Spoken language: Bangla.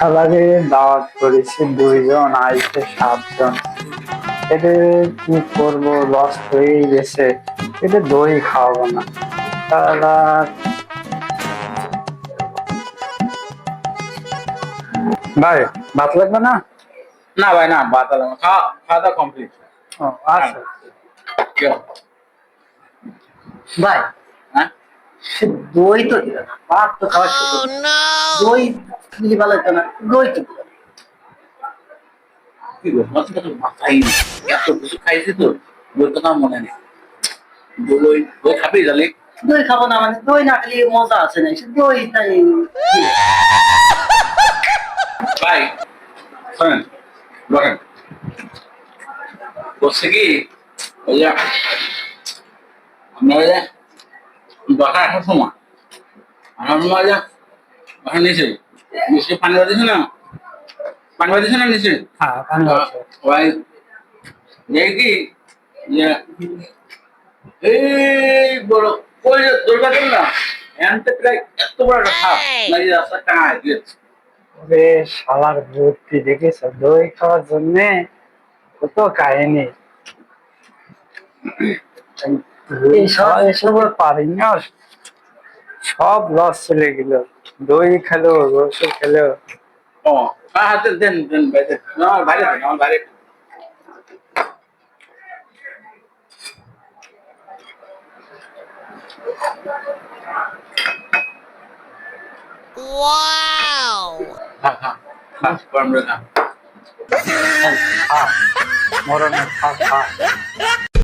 শালাকে দাওয়াত করেছি, 2 জন আইছে 7 জন। এতে কি করবো, লস হয়েই গেছে। এতে দই খাওয়াবো না শালা। ভাই, ভাত লাগবে না? না ভাই না, ভাত আলাম খাওয়া খাওয়া দাওয়া কমপ্লিট। ও আচ্ছা। ভাই, হ্যাঁ সে দই তো দিল না, ভাত তো খাওয়ার সুযোগ নেই। দই দিলে ভালো হতো না, দই তো দিল না। কি বল, মাঝে মাঝে মাথায় নেই। এত কিছু খাইছি তো ওর কথা মনে নেই। দই দই খাবি জালি? দই খাবো না মানে দই না খেলে মজা আছে না, সে দই তাই দিলে। ভাই শোনেন, বলেন করছে কি, ওই যে আমরা ওই যে দশটা আসার সময় যে ওখানে নিচে নিচে পানি বাঁধিছে না, পানি বাঁধিছে না নিচে। হ্যাঁ, পানি আছে। ওই দেখি যে এই বড় ওই যে দৌড়া গেল না, এনতে প্রায় এত বড় একটা সাপ নাকি রাস্তা টাঙা দিয়েছে। ওরে শালার বুদ্ধি দেখেছো, দই খাওয়ার জন্য কত কাহিনী। এই সব এসব আর পারি না, সব লস চলে গেল। দই খেলো, রসুন খেলো। ও হাতে দেন দেন ভাই দেন, আমার বাইরে দেন, আমার বাইরে। হ্যাঁ হ্যাঁ হ্যাঁ, গরম রে খা। খা, মরণের খা খা।